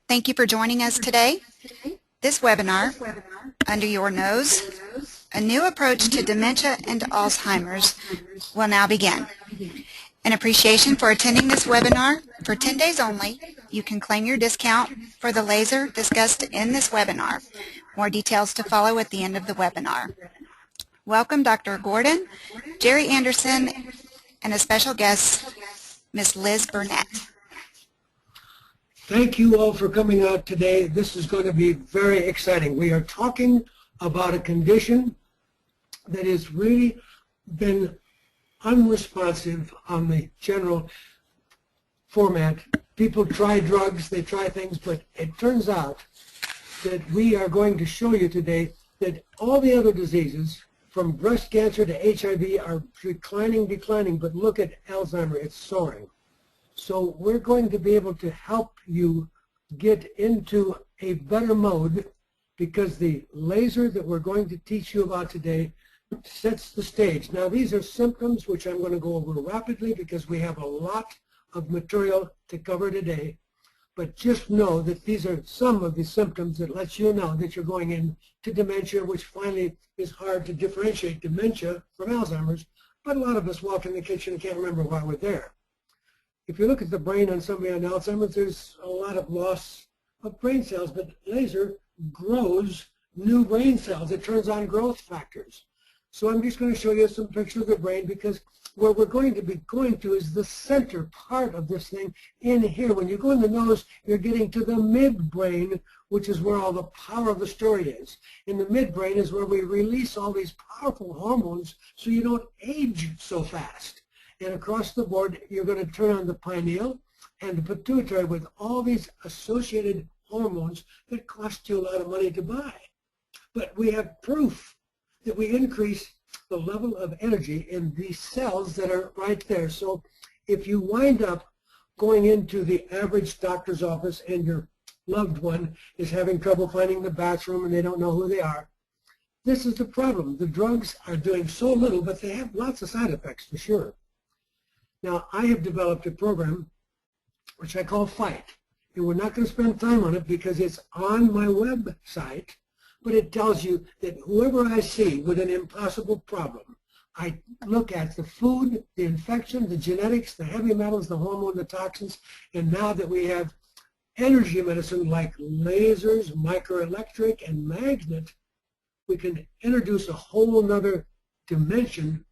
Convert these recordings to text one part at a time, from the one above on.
Thank you for joining us today. This webinar, Under Your Nose, a new approach to dementia and Alzheimer's, will now begin. In appreciation for attending this webinar, for 10 days only, you can claim your discount for the laser discussed in this webinar. More details to follow at the end of the webinar. Welcome Dr. Gordon, Jerry Anderson, and a special guest, Ms. Liz Burnett. Thank you all for coming out today. This is going to be very exciting. We are talking about a condition that has really been unresponsive on the general format. People try drugs, they try things, but it turns out that we are going to show you today that all the other diseases, from breast cancer to HIV, are declining, but look at Alzheimer, it's soaring. So we're going to be able to help you get into a better mode because the laser that we're going to teach you about today sets the stage. Now these are symptoms which I'm going to go over rapidly because we have a lot of material to cover today. But just know that these are some of the symptoms that lets you know that you're going into dementia, which finally is hard to differentiate dementia from Alzheimer's. But a lot of us walk in the kitchen and can't remember why we're there. If you look at the brain on somebody on Alzheimer's, there's a lot of loss of brain cells, but laser grows new brain cells. It turns on growth factors. So I'm just going to show you some pictures of the brain because where we're going to be going to is the center part of this thing in here. When you go in the nose, you're getting to the midbrain, which is where all the power of the story is. In the midbrain is where we release all these powerful hormones so you don't age so fast. And across the board, you're going to turn on the pineal and the pituitary with all these associated hormones that cost you a lot of money to buy. But we have proof that we increase the level of energy in these cells that are right there. So if you wind up going into the average doctor's office and your loved one is having trouble finding the bathroom and they don't know who they are, this is the problem. The drugs are doing so little, but they have lots of side effects for sure. Now, I have developed a program which I call FIGHT, and we're not going to spend time on it because it's on my website, but it tells you that whoever I see with an impossible problem, I look at the food, the infection, the genetics, the heavy metals, the hormone, the toxins, and now that we have energy medicine like lasers, microelectric, and magnet, we can introduce a whole nother dimension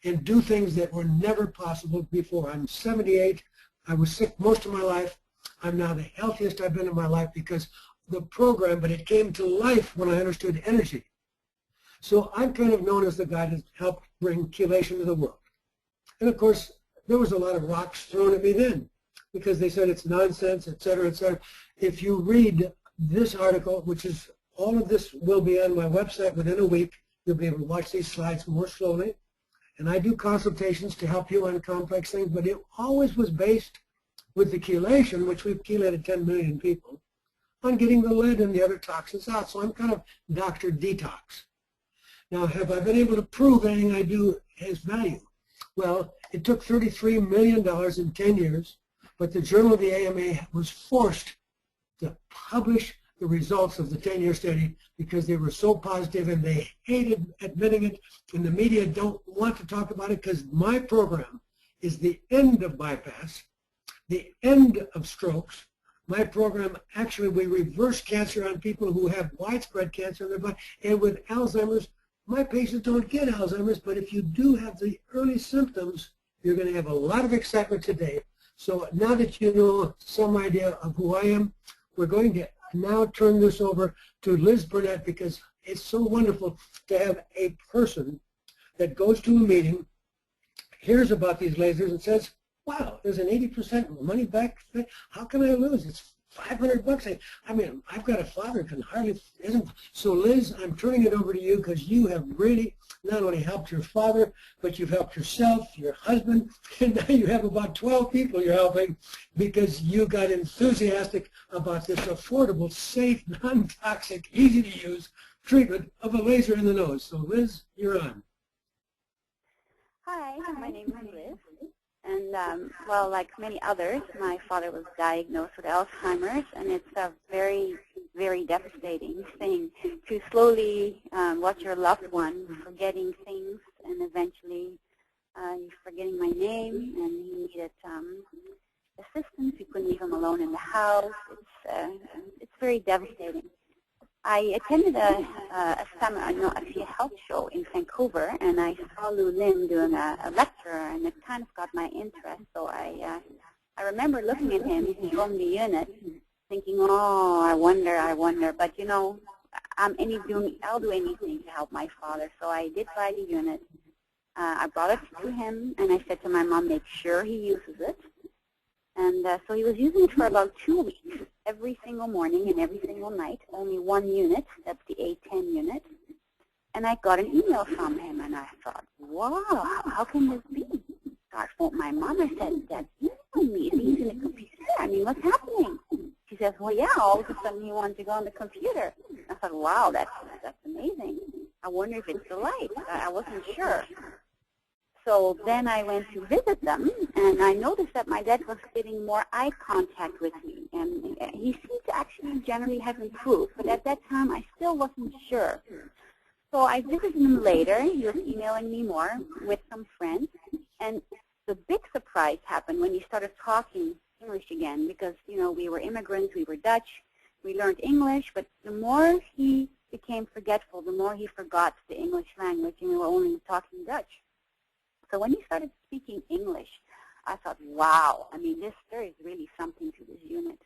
and do things that were never possible before. I'm 78. I was sick most of my life. I'm now the healthiest I've been in my life because the program, but it came to life when I understood energy. So I'm kind of known as the guy that helped bring chelation to the world. And of course, there was a lot of rocks thrown at me then because they said it's nonsense, et cetera, et cetera. If you read this article, which is all of this will be on my website within a week, you'll be able to watch these slides more slowly. And I do consultations to help you on complex things, but it always was based with the chelation, which we've chelated 10 million people, on getting the lead and the other toxins out. So I'm kind of Dr. Detox. Now, have I been able to prove anything I do has value? Well, it took $33 million in 10 years, but the Journal of the AMA was forced to publish the results of the 10-year study because they were so positive and they hated admitting it, and the media don't want to talk about it because my program is the end of bypass, the end of strokes. My program, actually, we reverse cancer on people who have widespread cancer in their body, and with Alzheimer's, my patients don't get Alzheimer's, but if you do have the early symptoms, you're going to have a lot of excitement today. So now that you know some idea of who I am, we're going to now turn this over to Liz Burnett because it's so wonderful to have a person that goes to a meeting, hears about these lasers and says, wow, there's an 80% money back thing. How can I lose? It's $500. I mean, I've got a father who can hardly, isn't. So Liz, I'm turning it over to you because you have really not only helped your father, but you've helped yourself, your husband, and now you have about 12 people you're helping because you got enthusiastic about this affordable, safe, non-toxic, easy-to-use treatment of a laser in the nose. So Liz, you're on. Hi, my name is Liz, And, well, like many others, my father was diagnosed with Alzheimer's, and it's a very, very devastating thing to slowly watch your loved one forgetting things, and eventually forgetting my name, and he needed assistance. We couldn't leave him alone in the house. It's very devastating. I attended a seminar, no, actually a health show in Vancouver, and I saw Lou Lim doing a lecture, and it kind of got my interest. So I remember looking at him showing the unit, thinking, oh, I wonder. But, you know, I'll do anything to help my father. So I did buy the unit. I brought it to him, and I said to my mom, make sure he uses it. And so he was using it for about 2 weeks, every single morning and every single night, only one unit, that's the A10 unit. And I got an email from him, and I thought, wow, how can this be? So I phoned my mom. I said, Dad's emailing me. Is he using the computer? I mean, what's happening? She says, well, yeah, all of a sudden he wanted to go on the computer. I thought, wow, that's amazing. I wonder if it's the light. I wasn't sure. So then I went to visit them, and I noticed that my dad was getting more eye contact with me. And he seemed to actually generally have improved, but at that time I still wasn't sure. So I visited him later. He was emailing me more with some friends. And the big surprise happened when he started talking English again, because, you know, we were immigrants, we were Dutch, we learned English, but the more he became forgetful, the more he forgot the English language, and we were only talking Dutch. So when he started speaking English, I thought, wow, I mean, there is really something to this unit.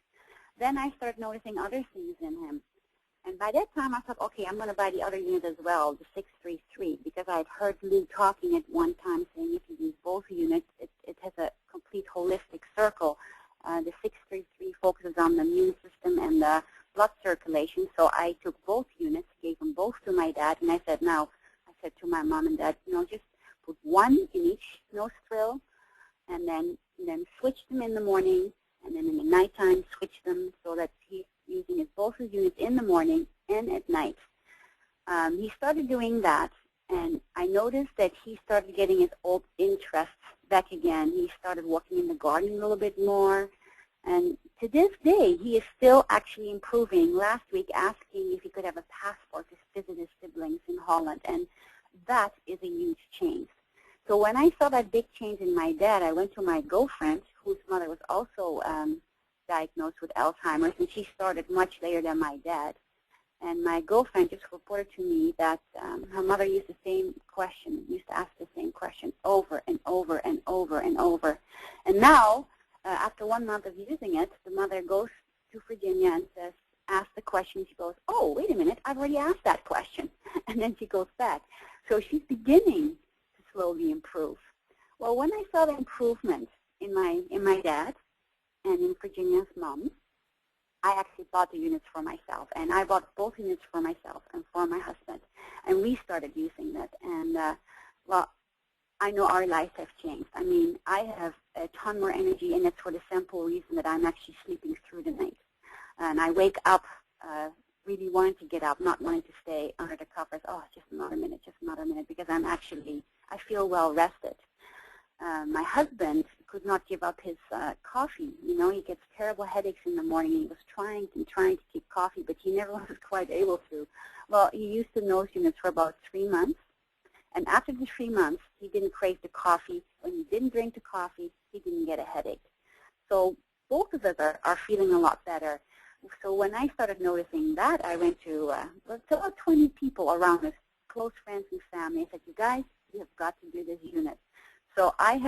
Then I started noticing other things in him. And by that time, I thought, okay, I'm going to buy the other unit as well, the 633, because I had heard Lou talking at one time saying if you use both units, it has a complete holistic circle. The 633 focuses on the immune system and the blood circulation. So I took both units, gave them both to my dad, and I said to my mom and dad, you know, just put one in each nostril, and then switch them in the morning, and then in the nighttime switch them so that he's using both his units in the morning and at night. He started doing that, and I noticed that he started getting his old interests back again. He started walking in the garden a little bit more, and to this day, he is still actually improving. Last week, asking if he could have a passport to visit his siblings in Holland, and that is a huge change. So when I saw that big change in my dad, I went to my girlfriend, whose mother was also diagnosed with Alzheimer's, and she started much later than my dad. And my girlfriend just reported to me that her mother used to ask the same question over and over and over and over. And now, after 1 month of using it, the mother goes to Virginia and asks the question. She goes, oh, wait a minute, I've already asked that question. And then she goes back. So she's beginning to slowly improve. Well, when I saw the improvement in my dad and in Virginia's mom, I actually bought the units for myself, and I bought both units for myself and for my husband, and we started using that. And well, I know our lives have changed. I mean, I have a ton more energy, and it's for the simple reason that I'm actually sleeping through the night, and I wake up really wanting to get up, not wanting to stay under the covers. Oh, just another minute, because I feel well rested. My husband could not give up his coffee. You know, he gets terrible headaches in the morning. He was trying to keep coffee, but he never was quite able to. Well, he used the nose units for about 3 months, and after the 3 months, he didn't crave the coffee. When he didn't drink the coffee, he didn't get a headache. So both of us are feeling a lot better. So when I started noticing that, I went to about 20 people around us, close friends and family. I said, you guys, you have got to do this unit. So I've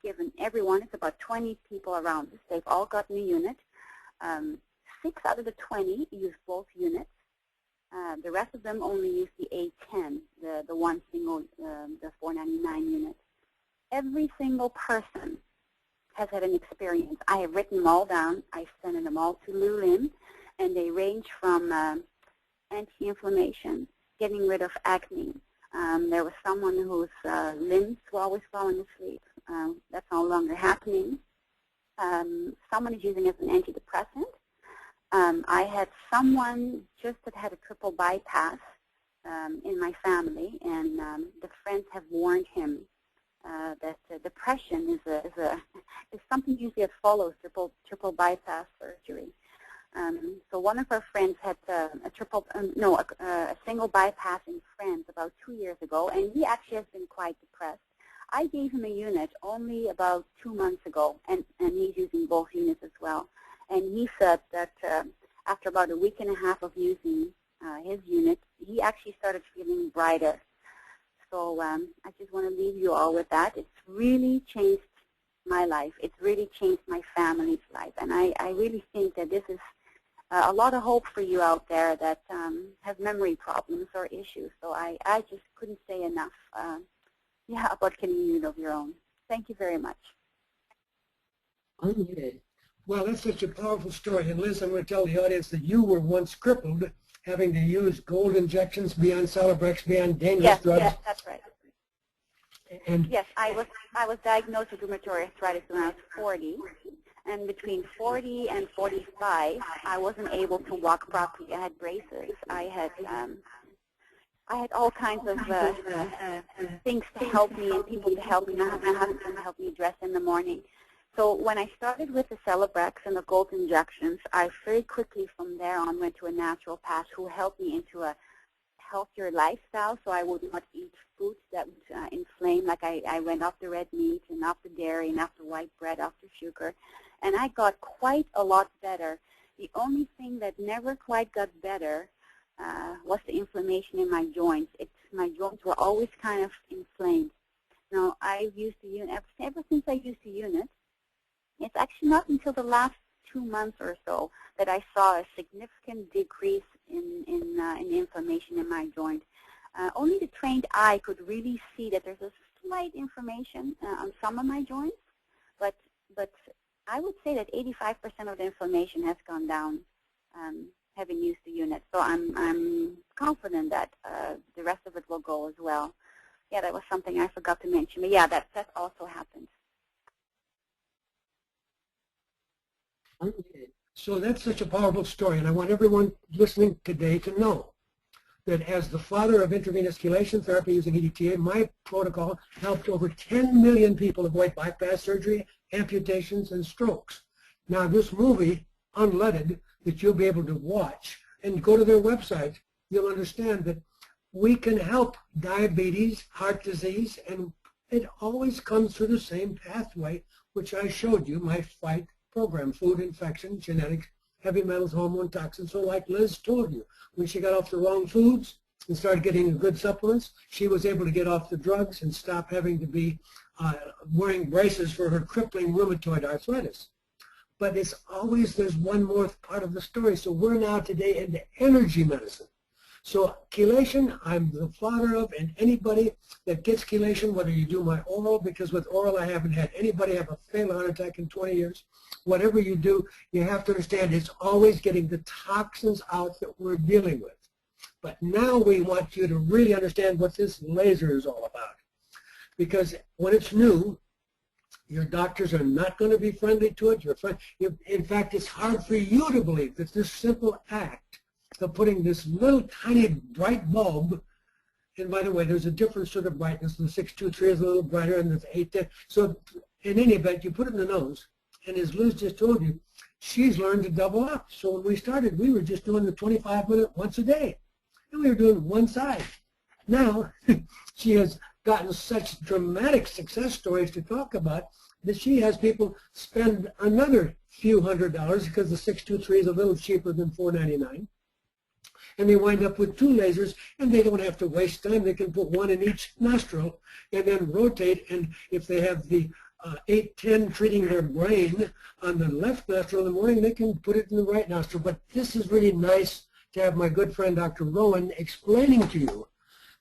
given everyone, it's about 20 people around us, they've all gotten a unit. 6 out of the 20 use both units. The rest of them only use the A10, the one single, the $4.99 unit. Every single person has had an experience. I have written them all down. I sent them all to Lou Lim, and they range from anti-inflammation, getting rid of acne. There was someone whose limbs were always falling asleep. That's no longer happening. Someone is using it as an antidepressant. I had someone just that had a triple bypass in my family, and the friends have warned him depression is something usually that follows triple bypass surgery. So one of our friends had a single bypass in France about 2 years ago, and he actually has been quite depressed. I gave him a unit only about 2 months ago, and he's using both units as well. And he said that after about a week and a half of using his unit, he actually started feeling brighter. So I just want to leave you all with that. It's really changed my life. It's really changed my family's life. And I really think that this is a lot of hope for you out there that have memory problems or issues. So I just couldn't say enough about getting a unit of your own. Thank you very much. Unmuted. Well, that's such a powerful story. And Liz, I'm going to tell the audience that you were once crippled, having to use gold injections beyond Celebrex, beyond dangerous drugs. Yes, that's right. And yes, I was diagnosed with rheumatoid arthritis when I was 40, and between 40 and 45, I wasn't able to walk properly. I had braces. I had all kinds of things to help me and people to help me. My husband to help me dress in the morning. So when I started with the Celebrex and the gold injections, I very quickly from there on went to a naturopath who helped me into a healthier lifestyle, so I would not eat foods that would inflame. Like I went off the red meat and off the dairy and off the white bread, off the sugar, and I got quite a lot better. The only thing that never quite got better was the inflammation in my joints. My joints were always kind of inflamed. Now, I've used the unit, ever since I used the unit, it's actually not until the last 2 months or so that I saw a significant decrease in the inflammation in my joint. Only the trained eye could really see that there's a slight inflammation on some of my joints, but I would say that 85% of the inflammation has gone down having used the unit. So I'm confident that the rest of it will go as well. Yeah, that was something I forgot to mention, but yeah, that also happens. So that's such a powerful story, and I want everyone listening today to know that as the father of intravenous chelation therapy using EDTA, my protocol helped over 10 million people avoid bypass surgery, amputations, and strokes. Now this movie, Unleaded, that you'll be able to watch and go to their website, you'll understand that we can help diabetes, heart disease, and it always comes through the same pathway, which I showed you, my FIGHT program, food, infection, genetics, heavy metals, hormone, toxins. So like Liz told you, when she got off the wrong foods and started getting good supplements, she was able to get off the drugs and stop having to be wearing braces for her crippling rheumatoid arthritis. But it's always, there's one more part of the story. So we're now today into energy medicine. So chelation, I'm the father of, and anybody that gets chelation, whether you do my oral, because with oral I haven't had anybody have a fatal heart attack in 20 years. Whatever you do, you have to understand it's always getting the toxins out that we're dealing with. But now we want you to really understand what this laser is all about. Because when it's new, your doctors are not going to be friendly to it. In fact, it's hard for you to believe that this simple act of putting this little tiny bright bulb, and by the way, there's a different sort of brightness. The 623 is a little brighter, and the 810. So in any event, you put it in the nose, and as Liz just told you, she's learned to double up. So when we started, we were just doing the 25-minute once a day, and we were doing one side. Now, she has gotten such dramatic success stories to talk about that she has people spend another few $100s because the 623 is a little cheaper than $499. And they wind up with 2 lasers, and they don't have to waste time. They can put one in each nostril and then rotate. And if they have the 810 treating their brain on the left nostril in the morning, they can put it in the right nostril. But this is really nice to have my good friend Dr. Rowan explaining to you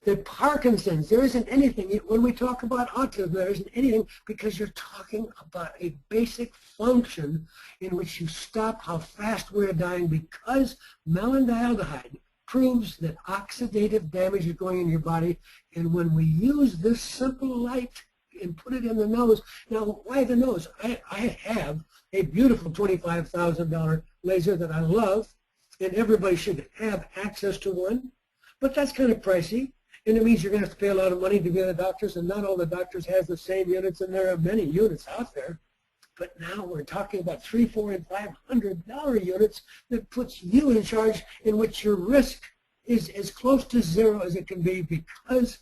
that Parkinson's, there isn't anything, when we talk about autism, there isn't anything because you're talking about a basic function in which you stop how fast we're dying because melandialdehyde proves that oxidative damage is going in your body. And when we use this simple light and put it in the nose, now why the nose? I have a beautiful $25,000 laser that I love, and everybody should have access to one, but that's kind of pricey. And it means you're going to have to pay a lot of money to be the doctors, and not all the doctors has the same units, and there are many units out there. But now we're talking about $300, $400, and $500 units that puts you in charge, in which your risk is as close to zero as it can be, because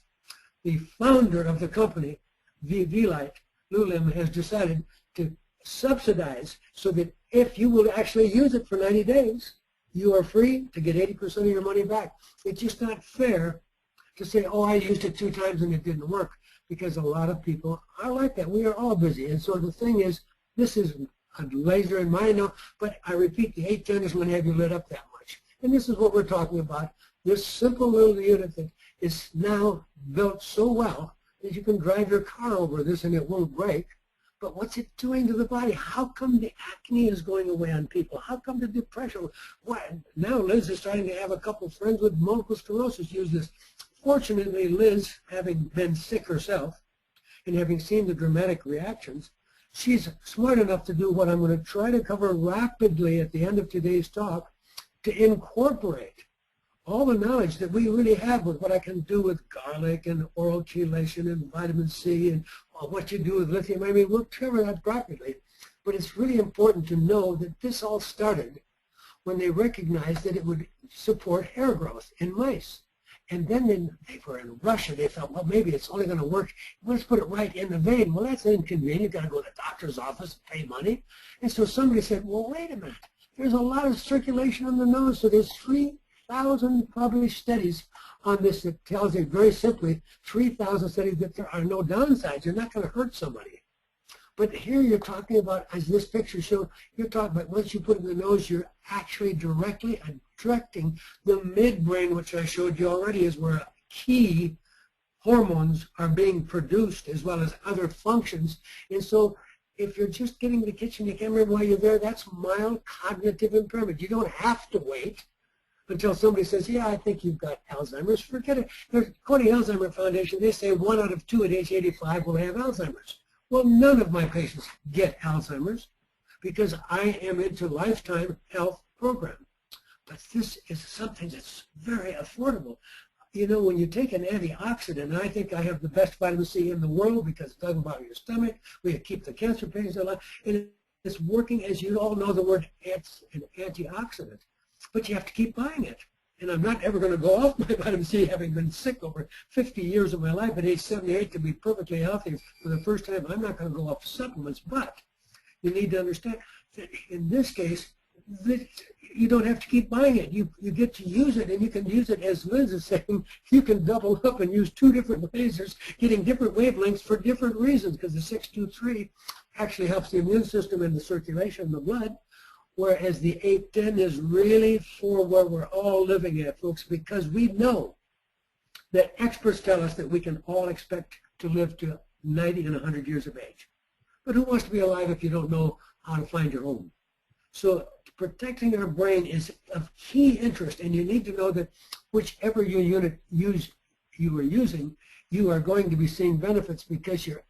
the founder of the company, V-Light, Lulim, has decided to subsidize so that if you will actually use it for 90 days, you are free to get 80% of your money back. It's just not fair to say, oh, I used it 2 times and it didn't work, because a lot of people are like that. We are all busy. And so the thing is, this is a laser in my nose, but I repeat, the 810 is going to have you lit up that much. And this is what we're talking about, this simple little unit that is now built so well that you can drive your car over this and it won't break. But what's it doing to the body? How come the acne is going away on people? How come the depression? What? Now Liz is starting to have a couple of friends with multiple sclerosis use this. Fortunately, Liz, having been sick herself and having seen the dramatic reactions, she's smart enough to do what I'm going to try to cover rapidly at the end of today's talk, to incorporate all the knowledge that we really have with what I can do with garlic and oral chelation and vitamin C and what you do with lithium. I mean, we'll cover that rapidly. But it's really important to know that this all started when they recognized that it would support hair growth in mice. And then they were in Russia. They thought, well, maybe it's only going to work. Let's put it right in the vein. Well, that's inconvenient. You've got to go to the doctor's office and pay money. And so somebody said, well, wait a minute. There's a lot of circulation on the nose. So there's 3,000 published studies on this that tells you very simply, 3,000 studies that there are no downsides. You're not going to hurt somebody. But here you're talking about, as this picture shows, you're talking about once you put it in the nose, you're actually directly directing the midbrain, which I showed you already, is where key hormones are being produced as well as other functions. And so if you're just getting to the kitchen, you can't remember why you're there, that's mild cognitive impairment. You don't have to wait until somebody says, yeah, I think you've got Alzheimer's. Forget it. According to the Alzheimer Foundation, they say 1 out of 2 at age 85 will have Alzheimer's. Well, none of my patients get Alzheimer's because I am into lifetime health program. But this is something that's very affordable. You know, when you take an antioxidant, and I think I have the best vitamin C in the world because it doesn't bother your stomach, we keep the cancer patients alive, and it's working, as you all know, the word it's an antioxidant. But you have to keep buying it. And I'm not ever going to go off my vitamin C, having been sick over 50 years of my life at age 78 to be perfectly healthy for the first time. I'm not going to go off supplements, but you need to understand that in this case, that you don't have to keep buying it. You get to use it, and you can use it, as Liz is saying, you can double up and use 2 different lasers, getting different wavelengths for different reasons, because the 623 actually helps the immune system and the circulation in the blood, whereas the 810 is really for where we're all living at, folks, because we know that experts tell us that we can all expect to live to 90 and 100 years of age. But who wants to be alive if you don't know how to find your home? So protecting our brain is of key interest, and you need to know that whichever you are using, you are going to be seeing benefits because you're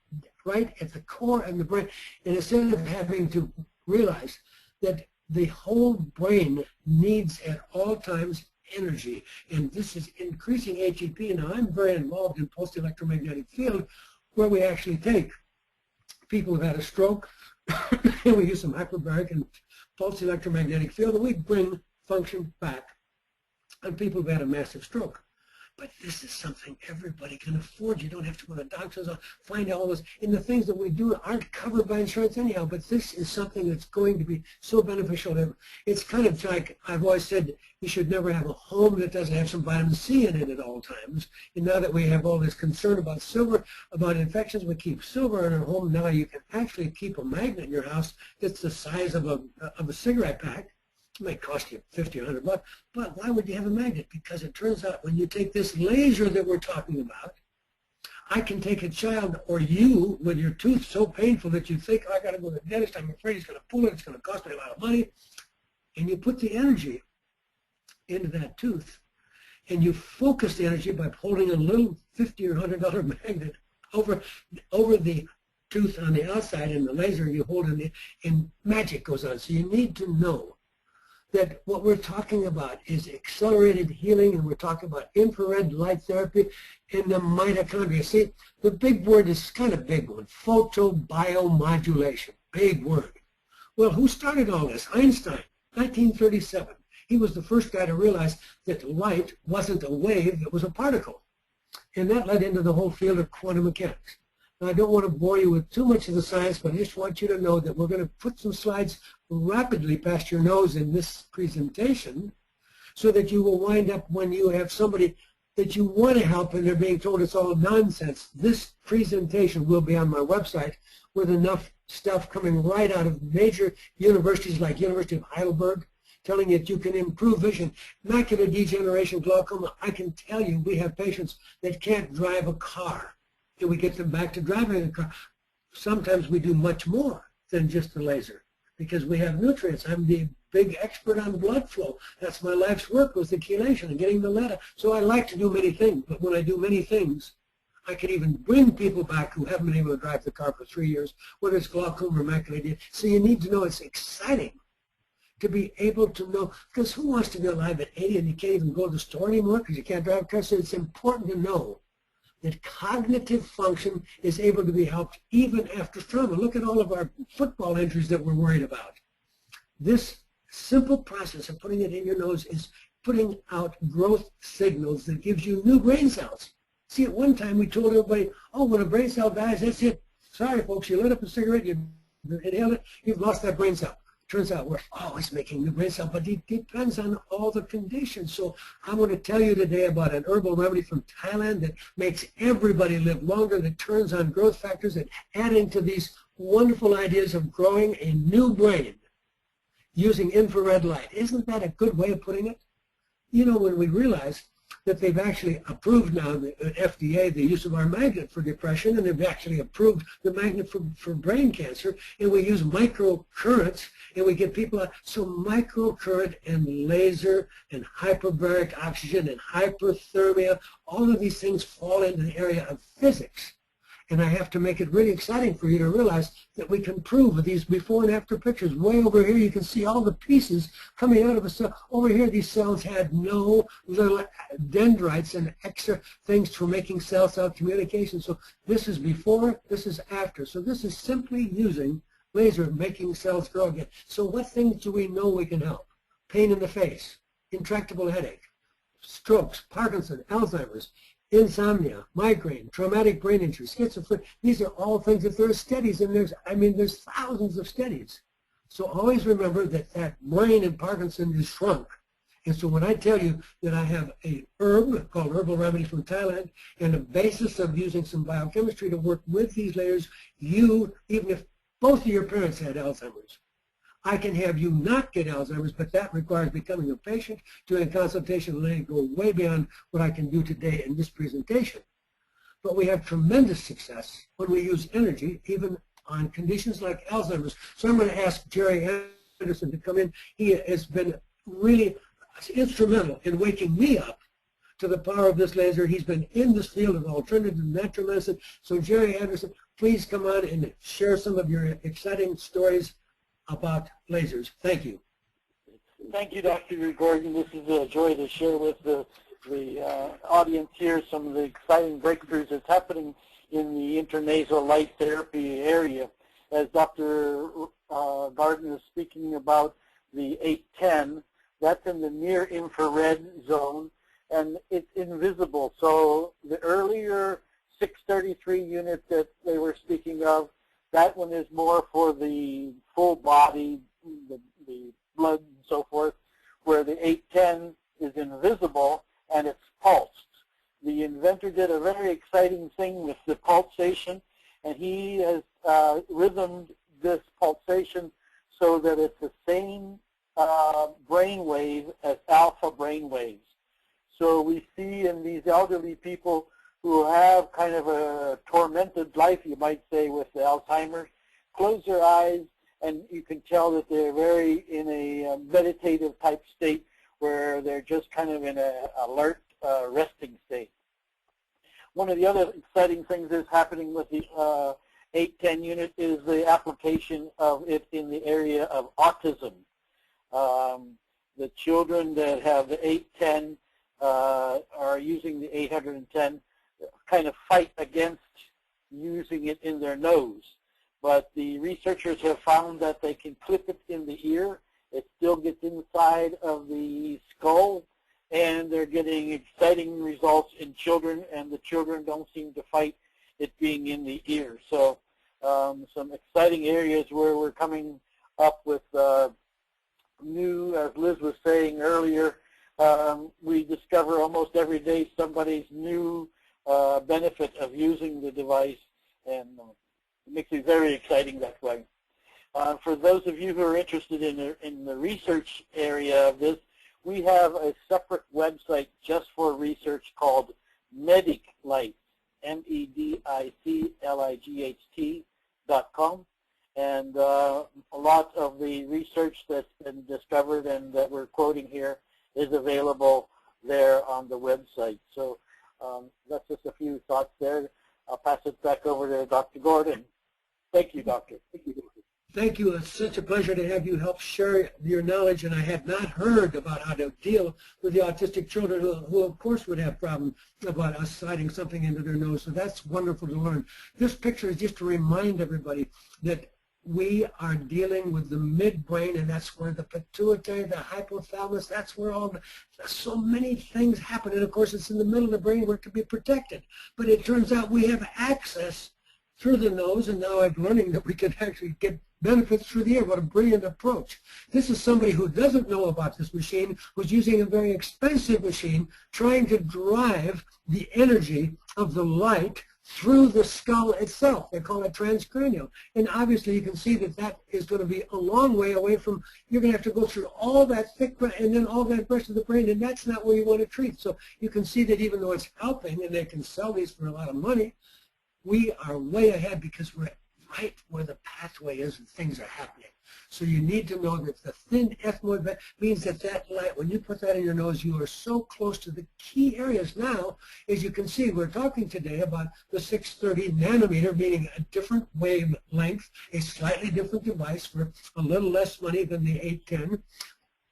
right at the core of the brain. And instead of having to realize that the whole brain needs at all times energy, and this is increasing ATP. Now, I'm very involved in pulsed electromagnetic field, where we actually take people who've had a stroke, and we use some hyperbaric and pulsed electromagnetic field, and we bring function back on people who've had a massive stroke. But this is something everybody can afford. You don't have to go to the doctor's office, find all this. And the things that we do aren't covered by insurance anyhow, but this is something that's going to be so beneficial. That it's kind of like I've always said, you should never have a home that doesn't have some vitamin C in it at all times. And now that we have all this concern about silver, about infections, we keep silver in our home. Now you can actually keep a magnet in your house that's the size of a cigarette pack. It might cost you 50 or 100 bucks, but why would you have a magnet? Because it turns out when you take this laser that we're talking about, I can take a child or you with your tooth so painful that you think, oh, I got to go to the dentist, I'm afraid he's going to pull it, it's going to cost me a lot of money, and you put the energy into that tooth, and you focus the energy by holding a little $50 or $100 magnet over the tooth on the outside, and the laser you hold in and magic goes on. So you need to know that what we're talking about is accelerated healing, and we're talking about infrared light therapy in the mitochondria. See, the big word is kind of big one, photobiomodulation, big word. Well, who started all this? Einstein, 1937. He was the first guy to realize that light wasn't a wave, it was a particle. And that led into the whole field of quantum mechanics. Now, I don't want to bore you with too much of the science, but I just want you to know that we're going to put some slides rapidly past your nose in this presentation so that you will wind up, when you have somebody that you want to help and they're being told it's all nonsense, this presentation will be on my website with enough stuff coming right out of major universities like University of Heidelberg, telling you that you can improve vision. Macular degeneration, glaucoma, I can tell you we have patients that can't drive a car, and we get them back to driving a car. Sometimes we do much more than just the laser because we have nutrients. I'm the big expert on blood flow. That's my life's work, was the chelation and getting the lead. So I like to do many things, but when I do many things, I can even bring people back who haven't been able to drive the car for 3 years, whether it's glaucoma or macular degeneration. So you need to know it's exciting to be able to know, because who wants to be alive at 80 and you can't even go to the store anymore because you can't drive a car? So it's important to know that cognitive function is able to be helped even after trauma. Look at all of our football injuries that we're worried about. This simple process of putting it in your nose is putting out growth signals that gives you new brain cells. See, at one time we told everybody, oh, when a brain cell dies, that's it. Sorry, folks, you lit up a cigarette, you inhaled it, you've lost that brain cell. Turns out we're always making new brain cells, but it depends on all the conditions. So I'm going to tell you today about an herbal remedy from Thailand that makes everybody live longer, that turns on growth factors and adding to these wonderful ideas of growing a new brain using infrared light. Isn't that a good way of putting it? You know, when we realize that they've actually approved now, the FDA, the use of our magnet for depression, and they've actually approved the magnet for brain cancer, and we use microcurrents, and we get people out. So microcurrent and laser and hyperbaric oxygen and hyperthermia, all of these things fall into the area of physics. And I have to make it really exciting for you to realize that we can prove with these before and after pictures. Way over here you can see all the pieces coming out of a cell. Over here these cells had no little dendrites and extra things for making cell communication. So this is before, this is after. So this is simply using laser making cells grow again. So what things do we know we can help? Pain in the face, intractable headache, strokes, Parkinson, Alzheimer's, insomnia, migraine, traumatic brain injury, schizophrenia. These are all things that there are studies, and there's thousands of studies. So always remember that that brain in Parkinson is shrunk. And so when I tell you that I have a herb called Herbal Remedy from Thailand and a basis of using some biochemistry to work with these layers, you, even if both of your parents had Alzheimer's, I can have you not get Alzheimer's, but that requires becoming a patient, doing a consultation, and letting it go way beyond what I can do today in this presentation. But we have tremendous success when we use energy, even on conditions like Alzheimer's. So I'm going to ask Jerry Anderson to come in. He has been really instrumental in waking me up to the power of this laser. He's been in this field of alternative natural medicine. So Jerry Anderson, please come on and share some of your exciting stories about lasers. Thank you. Thank you, Dr. Gordon. This is a joy to share with the audience here some of the exciting breakthroughs that's happening in the intranasal light therapy area. As Dr. Gordon is speaking about the 810, that's in the near infrared zone, and it's invisible. So the earlier 633 unit that they were speaking of, that one is more for the full body, the blood and so forth, where the 810 is invisible and it's pulsed. The inventor did a very exciting thing with the pulsation, and he has rhythmed this pulsation so that it's the same brain wave as alpha brain waves. So we see in these elderly people who have kind of a tormented life, you might say, with the Alzheimer's, close their eyes, and you can tell that they're very in a meditative type state where they're just kind of in an alert, resting state. One of the other exciting things that's happening with the 810 unit is the application of it in the area of autism. the children that have the 810 are using the 810 kind of fight against using it in their nose. But the researchers have found that they can clip it in the ear. It still gets inside of the skull, and they're getting exciting results in children, and the children don't seem to fight it being in the ear. So some exciting areas where we're coming up with new, as Liz was saying earlier, we discover almost every day somebody's new benefit of using the device, and it makes it very exciting that way. For those of you who are interested in the research area of this, we have a separate website just for research called MedicLight, mediclight.com. And a lot of the research that's been discovered and that we're quoting here is available there on the website. So that's just a few thoughts there. I'll pass it back over to Dr. Gordon. Thank you, Doctor. Thank you. It's such a pleasure to have you help share your knowledge, and I had not heard about how to deal with the autistic children who of course would have problems about us sliding something into their nose, so that's wonderful to learn. This picture is just to remind everybody that we are dealing with the midbrain, and that's where the pituitary, the hypothalamus, that's where so many things happen, and of course it's in the middle of the brain where it can be protected. But it turns out we have access through the nose, and now I'm learning that we can actually get benefits through the ear. What a brilliant approach. This is somebody who doesn't know about this machine, was using a very expensive machine, trying to drive the energy of the light through the skull itself. They call it transcranial. And obviously you can see that that is going to be a long way away from, you're going to have to go through all that thick and then all that rest of the brain, and that's not where you want to treat. So you can see that even though it's helping, and they can sell these for a lot of money, we are way ahead because we're right where the pathway is and things are happening. So you need to know that the thin ethmoid means that that light, when you put that in your nose, you are so close to the key areas now. As you can see, we're talking today about the 630 nanometer, meaning a different wavelength, a slightly different device for a little less money than the 810,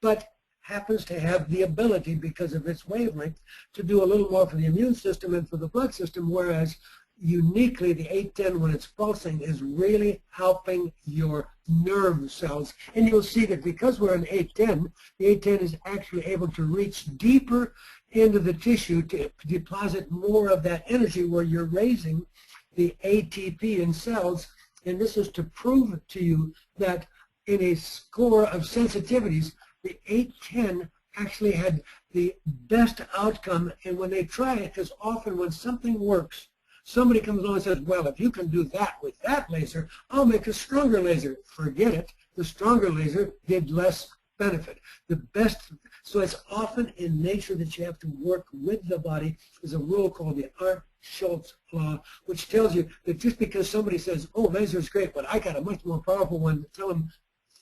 but happens to have the ability, because of its wavelength, to do a little more for the immune system and for the blood system, whereas uniquely the 810, when it's pulsing, is really helping your nerve cells. And you'll see that because we're an 810, the 810 is actually able to reach deeper into the tissue to deposit more of that energy, where you're raising the ATP in cells. And this is to prove to you that in a score of sensitivities, the 810 actually had the best outcome. And when they try it, because often when something works, somebody comes along and says, well, if you can do that with that laser, I'll make a stronger laser. Forget it. The stronger laser did less benefit. The best, so it's often in nature that you have to work with the body. There's a rule called the Arndt-Schultz law, which tells you that just because somebody says, oh, laser is great, but I got a much more powerful one, tell them,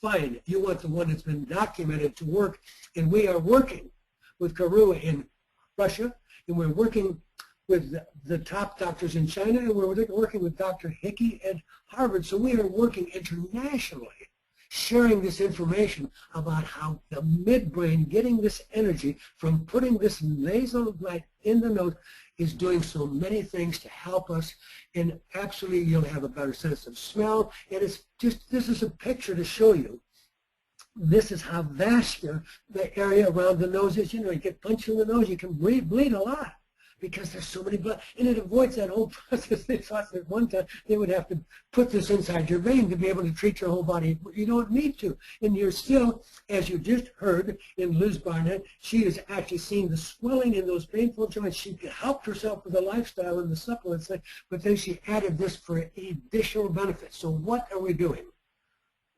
fine, you want the one that's been documented to work. And we are working with Karua in Russia, and we're working with the top doctors in China, and we're working with Dr. Hickey at Harvard. So we are working internationally, sharing this information about how the midbrain, getting this energy from putting this nasal light in the nose, is doing so many things to help us. And absolutely, you'll have a better sense of smell. And it's just, this is a picture to show you. This is how vascular the area around the nose is. You know, you get punched in the nose, you can bleed a lot, because there's so many blood, and it avoids that whole process. They thought that one time they would have to put this inside your vein to be able to treat your whole body. You don't need to. And you're still, as you just heard in Liz Barnett, she is actually seeing the swelling in those painful joints. She helped herself with the lifestyle and the supplements, but then she added this for additional benefits. So what are we doing?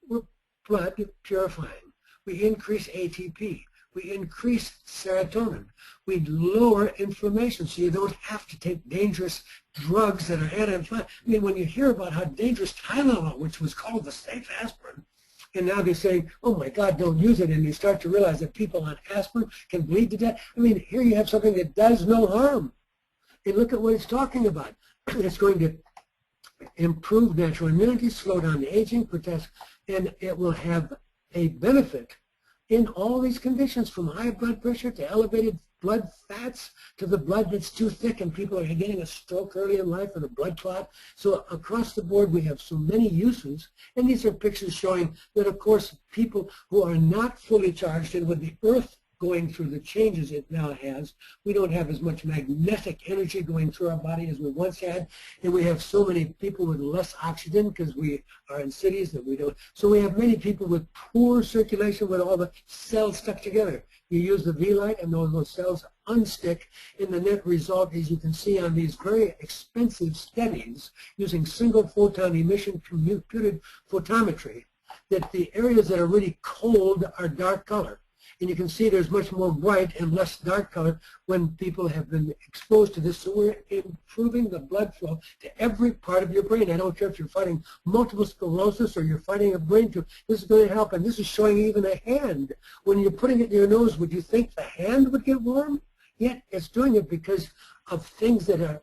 We're blood purifying. We increase ATP. We increase serotonin. We lower inflammation, so you don't have to take dangerous drugs that are anti-inflammatory. I mean, when you hear about how dangerous Tylenol, which was called the safe aspirin, and now they're saying, oh my God, don't use it, and you start to realize that people on aspirin can bleed to death. I mean, here you have something that does no harm. And look at what it's talking about. It's going to improve natural immunity, slow down the aging, protect, and it will have a benefit in all these conditions, from high blood pressure to elevated blood fats to the blood that's too thick and people are getting a stroke early in life or a blood clot. So across the board we have so many uses, and these are pictures showing that, of course, people who are not fully charged, and with the Earth going through the changes it now has, we don't have as much magnetic energy going through our body as we once had, and we have so many people with less oxygen because we are in cities that we don't. So we have many people with poor circulation with all the cells stuck together. You use the V-light and those cells unstick, and the net result is you can see on these very expensive studies using single photon emission computed photometry that the areas that are really cold are dark color. And you can see there's much more bright and less dark color when people have been exposed to this. So we're improving the blood flow to every part of your brain. I don't care if you're fighting multiple sclerosis or you're fighting a brain tumor. This is going to help. And this is showing even a hand. When you're putting it in your nose, would you think the hand would get warm? Yet it's doing it because of things that are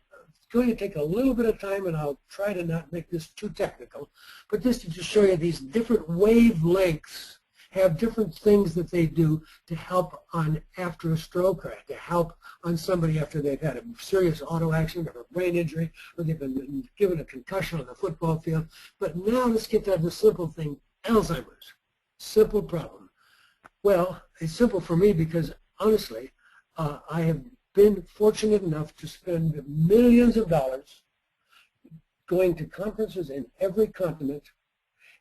going to take a little bit of time, and I'll try to not make this too technical. But this to just show you these different wavelengths have different things that they do to help on after a stroke, or to help on somebody after they've had a serious auto accident or a brain injury, or they've been given a concussion on the football field. But now let's get to the simple thing, Alzheimer's. Simple problem. Well, it's simple for me because, honestly, I have been fortunate enough to spend millions of dollars going to conferences in every continent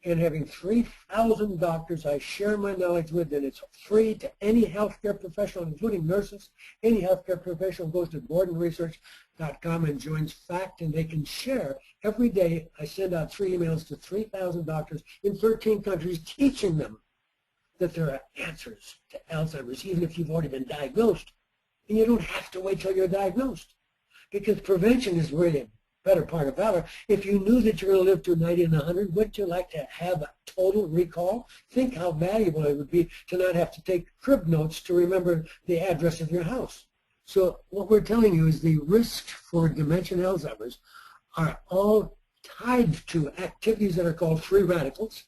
and having 3,000 doctors I share my knowledge with, and it's free to any healthcare professional, including nurses. Any healthcare professional goes to GordonResearch.com and joins FACT, and they can share. Every day I send out 3 emails to 3,000 doctors in 13 countries teaching them that there are answers to Alzheimer's, even if you've already been diagnosed. And you don't have to wait till you're diagnosed, because prevention is really better part of valor. If you knew that you're going to live to 90 and 100, wouldn't you like to have a total recall? Think how valuable it would be to not have to take crib notes to remember the address of your house. So what we're telling you is the risks for dementia and Alzheimer's are all tied to activities that are called free radicals.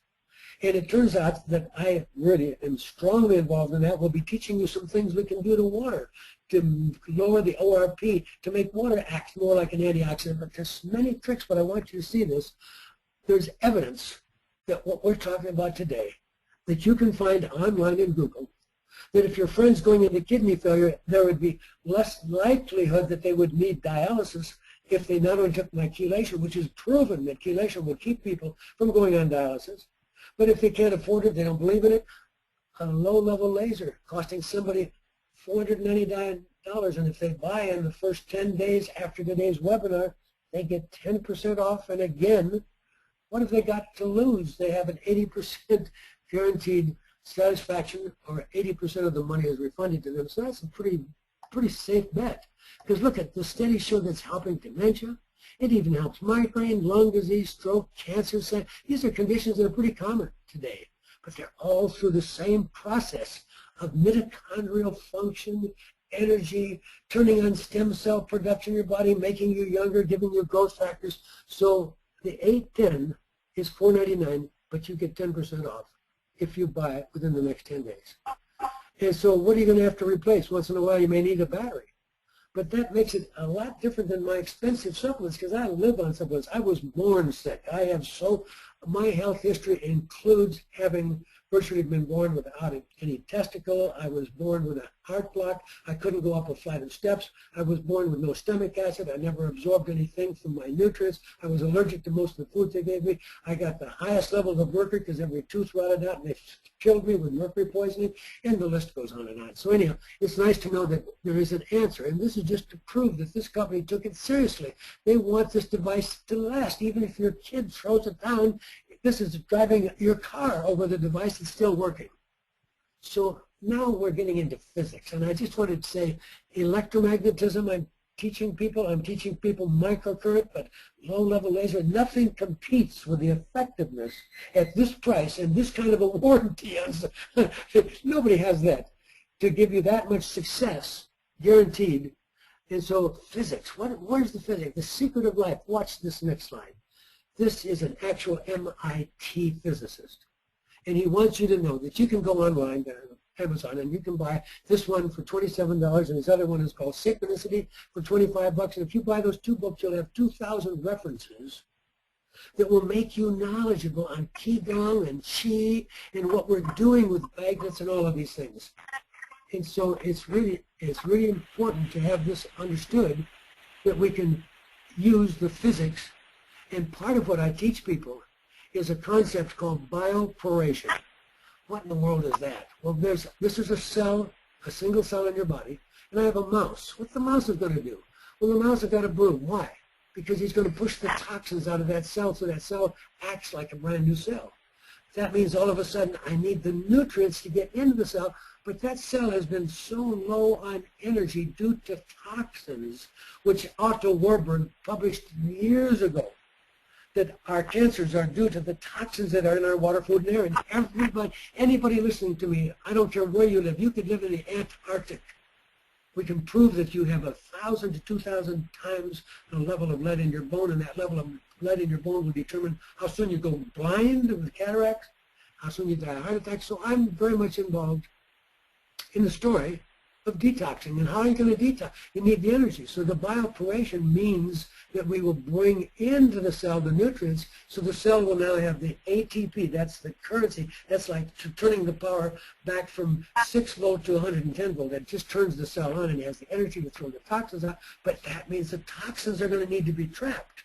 And it turns out that I really am strongly involved in that. We'll be teaching you some things we can do to water, to lower the ORP, to make water act more like an antioxidant. But there's many tricks, but I want you to see this. There's evidence that what we're talking about today, that you can find online in Google, that if your friend's going into kidney failure, there would be less likelihood that they would need dialysis if they not only took my chelation, which is proven that chelation will keep people from going on dialysis, but if they can't afford it, they don't believe in it, a low-level laser costing somebody $499, and if they buy in the first 10 days after today's webinar, they get 10% off. And again, what have they got to lose? They have an 80% guaranteed satisfaction, or 80% of the money is refunded to them. So that's a pretty safe bet. Because look at the studies show that's helping dementia. It even helps migraine, lung disease, stroke, cancer. These are conditions that are pretty common today, but they're all through the same process of mitochondrial function, energy, turning on stem cell production in your body, making you younger, giving you growth factors. So the 810 is $499, but you get 10% off if you buy it within the next 10 days. And so what are you going to have to replace? Once in a while you may need a battery. But that makes it a lot different than my expensive supplements, because I live on supplements. I was born sick. My health history includes having virtually been born without any testicle. I was born with a heart block. I couldn't go up a flight of steps. I was born with no stomach acid. I never absorbed anything from my nutrients. I was allergic to most of the foods they gave me. I got the highest levels of mercury because every tooth rotted out, and they killed me with mercury poisoning, and the list goes on and on. So anyhow, it's nice to know that there is an answer, and this is just to prove that this company took it seriously. They want this device to last. Even if your kid throws it down, this is driving your car over the device that's still working. So now we're getting into physics, and I just wanted to say electromagnetism, I'm teaching people microcurrent, but low-level laser, nothing competes with the effectiveness at this price and this kind of a warranty. Nobody has that to give you that much success guaranteed. And so physics, where's the physics? The secret of life. Watch this next slide. This is an actual MIT physicist. And he wants you to know that you can go online, Amazon, and you can buy this one for $27, and this other one is called Synchronicity for $25. And if you buy those 2 books, you'll have 2,000 references that will make you knowledgeable on Qigong and Qi and what we're doing with magnets and all of these things. And so it's really important to have this understood, that we can use the physics. And part of what I teach people is a concept called bioporation. What in the world is that? Well, this is a cell, a single cell in your body, and I have a mouse. What the mouse is going to do? Well, the mouse has got a broom. Why? Because he's going to push the toxins out of that cell, so that cell acts like a brand new cell. That means all of a sudden I need the nutrients to get into the cell, but that cell has been so low on energy due to toxins, which Otto Warburg published years ago, that our cancers are due to the toxins that are in our water, food, and air. And anybody listening to me, I don't care where you live, you could live in the Antarctic. We can prove that you have 1,000 to 2,000 times the level of lead in your bone, and that level of lead in your bone will determine how soon you go blind with cataracts, how soon you die of heart attack. So I'm very much involved in the story of detoxing. And how are you going to detox? You need the energy. So the bioporation means that we will bring into the cell the nutrients, so the cell will now have the ATP. That's the currency. That's like turning the power back from 6 volt to 110 volt. That just turns the cell on, and it has the energy to throw the toxins out. But that means the toxins are going to need to be trapped,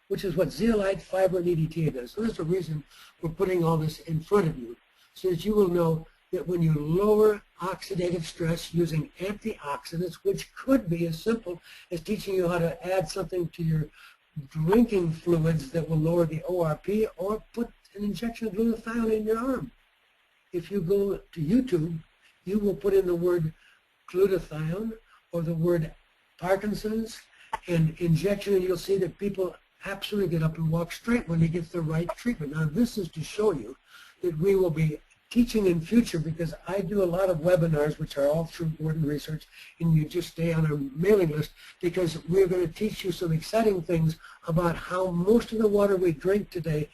which is what zeolite, fiber, and EDTA does. So there's a reason we're putting all this in front of you, so that you will know that when you lower oxidative stress using antioxidants, which could be as simple as teaching you how to add something to your drinking fluids that will lower the ORP, or put an injection of glutathione in your arm. If you go to YouTube, you will put in the word glutathione or the word Parkinson's and injection, and you'll see that people absolutely get up and walk straight when they get the right treatment. Now, this is to show you that we will be teaching in future, because I do a lot of webinars, which are all through Gordon Research, and you just stay on our mailing list, because we're going to teach you some exciting things about how most of the water we drink today,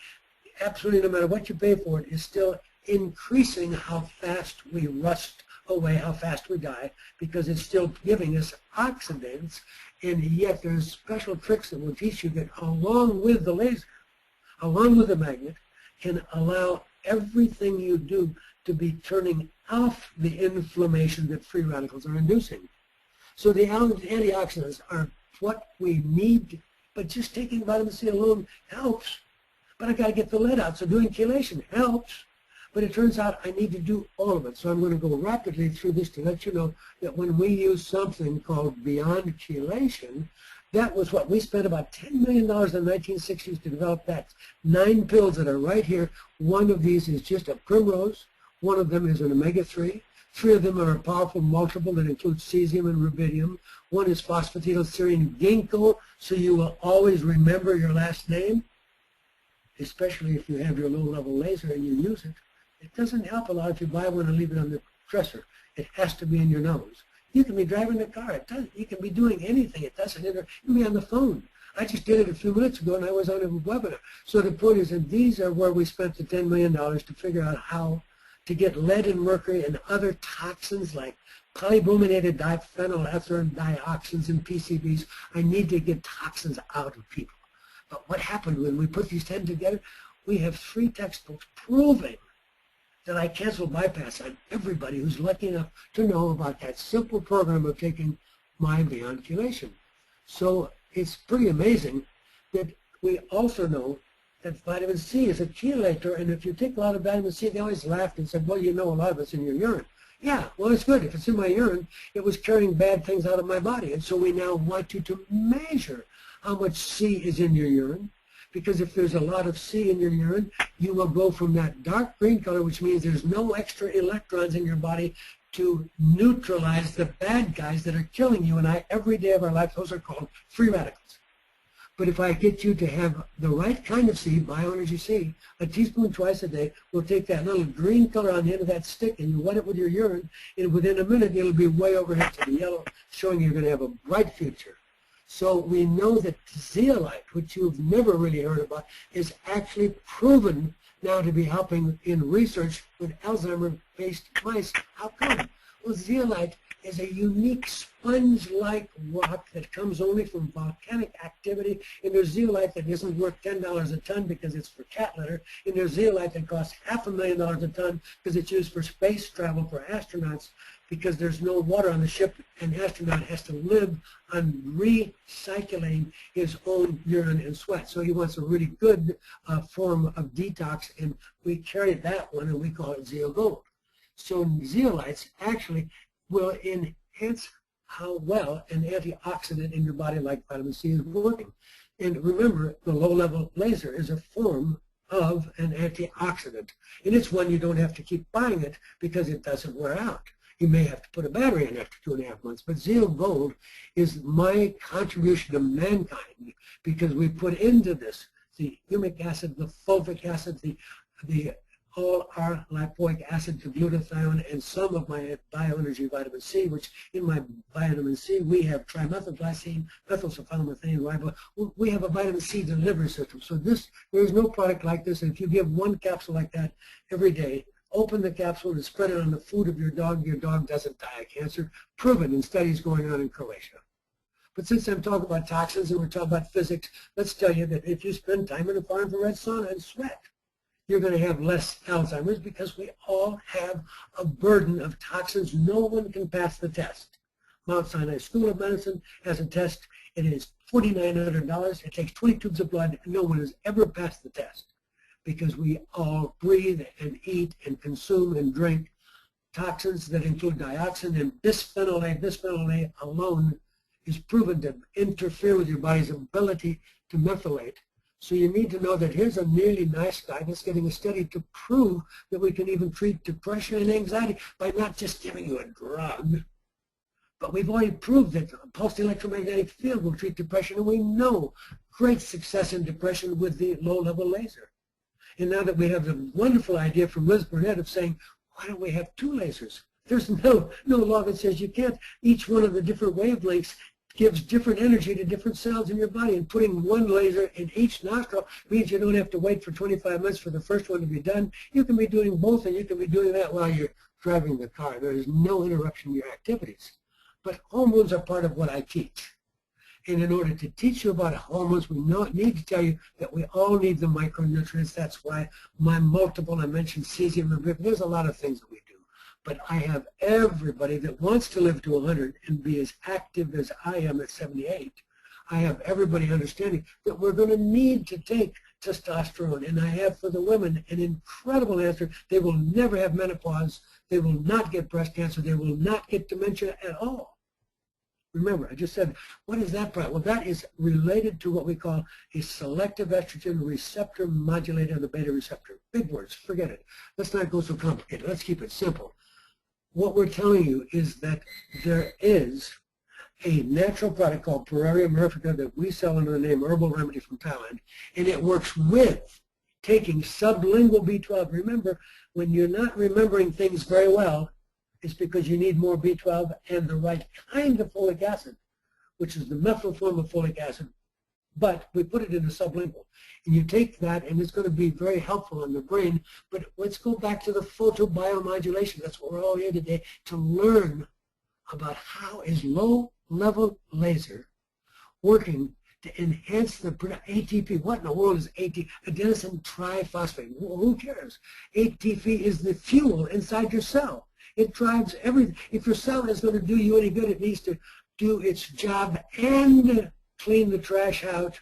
absolutely no matter what you pay for it, is still increasing how fast we rust away, how fast we die, because it's still giving us oxidants. And yet there's special tricks that will teach you that, along with the laser, along with the magnet, can allow everything you do to be turning off the inflammation that free radicals are inducing. So the antioxidants are what we need, but just taking vitamin C alone helps. But I got to get the lead out, so doing chelation helps. But it turns out I need to do all of it. So I'm going to go rapidly through this to let you know that when we use something called beyond chelation, that was what we spent about $10 million in the 1960s to develop that. 9 pills that are right here. One of these is just a primrose. One of them is an omega-3. 3 of them are a powerful multiple that includes cesium and rubidium. One is phosphatidylserine ginkgo, so you will always remember your last name, especially if you have your low-level laser and you use it. It doesn't help a lot if you buy one and leave it on the dresser. It has to be in your nose. You can be driving the car. You can be doing anything. It doesn't hinder. You can be on the phone. I just did it a few minutes ago, and I was on a webinar. So the point is that these are where we spent the $10 million to figure out how to get lead and mercury and other toxins like polybrominated diphenylether dioxins and PCBs. I need to get toxins out of people. But what happened when we put these 10 together? We have 3 textbooks proving that I cancel bypass on everybody who's lucky enough to know about that simple program of taking my beyond chelation. So it's pretty amazing that we also know that vitamin C is a chelator, and if you take a lot of vitamin C, they always laughed and said, well, you know, a lot of it's in your urine. Yeah, well, it's good. If it's in my urine, it was carrying bad things out of my body. And so we now want you to measure how much C is in your urine, because if there's a lot of C in your urine, you will go from that dark green color, which means there's no extra electrons in your body to neutralize the bad guys that are killing you and I every day of our life. Those are called free radicals. But if I get you to have the right kind of C, bioenergy C, a teaspoon twice a day, we'll take that little green color on the end of that stick and you wet it with your urine, and within a minute it'll be way overhead to the yellow, showing you're going to have a bright future. So we know that zeolite, which you've never really heard about, is actually proven now to be helping in research with Alzheimer-based mice. How come? Well, zeolite is a unique sponge-like rock that comes only from volcanic activity, and there's zeolite that isn't worth $10 a ton because it's for cat litter, and there's zeolite that costs $500,000 a ton because it's used for space travel for astronauts, because there's no water on the ship, and astronaut has to live on recycling his own urine and sweat. So he wants a really good form of detox, and we carry that one, and we call it zeogold. So zeolites actually will enhance how well an antioxidant in your body like vitamin C is working. And remember, the low-level laser is a form of an antioxidant. And it's one you don't have to keep buying it because it doesn't wear out. You may have to put a battery in after 2.5 months. But zeogold is my contribution to mankind because we put into this the humic acid, the fulvic acid, the all our lipoic acid to glutathione, and some of my bioenergy vitamin C, which in my vitamin C we have trimethylglycine, methylsulfonylmethane, ribo. We have a vitamin C delivery system. So there is no product like this. And if you give one capsule like that every day, open the capsule and spread it on the food of your dog doesn't die of cancer. Proven in studies going on in Croatia. But since I'm talking about toxins and we're talking about physics, let's tell you that if you spend time in a far infrared sauna and sweat, you're going to have less Alzheimer's because we all have a burden of toxins. No one can pass the test. Mount Sinai School of Medicine has a test. It is $4,900. It takes 20 tubes of blood, and no one has ever passed the test because we all breathe and eat and consume and drink toxins that include dioxin and bisphenol A. Bisphenol A alone is proven to interfere with your body's ability to methylate. So you need to know that here's a really nice guy that's getting a study to prove that we can even treat depression and anxiety by not just giving you a drug. But we've already proved that pulsed electromagnetic field will treat depression, and we know great success in depression with the low-level laser. And now that we have the wonderful idea from Liz Burnett of saying, why don't we have 2 lasers? There's no law that says you can't. Each one of the different wavelengths gives different energy to different cells in your body, and putting one laser in each nostril means you don't have to wait for 25 minutes for the first one to be done. You can be doing both, and you can be doing that while you're driving the car. There is no interruption in your activities. But hormones are part of what I teach. And in order to teach you about hormones, we need to tell you that we all need the micronutrients. That's why I mentioned cesium and there's a lot of things that we do. But I have everybody that wants to live to 100 and be as active as I am at 78. I have everybody understanding that we're going to need to take testosterone. And I have for the women an incredible answer. They will never have menopause. They will not get breast cancer. They will not get dementia at all. Remember, I just said, what is that product? Well, that is related to what we call a selective estrogen receptor modulator of the beta receptor. Big words, forget it. Let's not go so complicated. Let's keep it simple. What we're telling you is that there is a natural product called Pararia mirifica that we sell under the name Herbal Remedy from Thailand, and it works with taking sublingual B12. Remember, when you're not remembering things very well, it's because you need more B12 and the right kind of folic acid, which is the methyl form of folic acid. But we put it in a sublingual. And you take that, and it's going to be very helpful in the brain. But let's go back to the photobiomodulation. That's what we're all here today, to learn about how is low-level laser working to enhance the ATP. What in the world is ATP? Adenosine triphosphate. Who cares? ATP is the fuel inside your cell. It drives everything. If your cell is going to do you any good, it needs to do its job and clean the trash out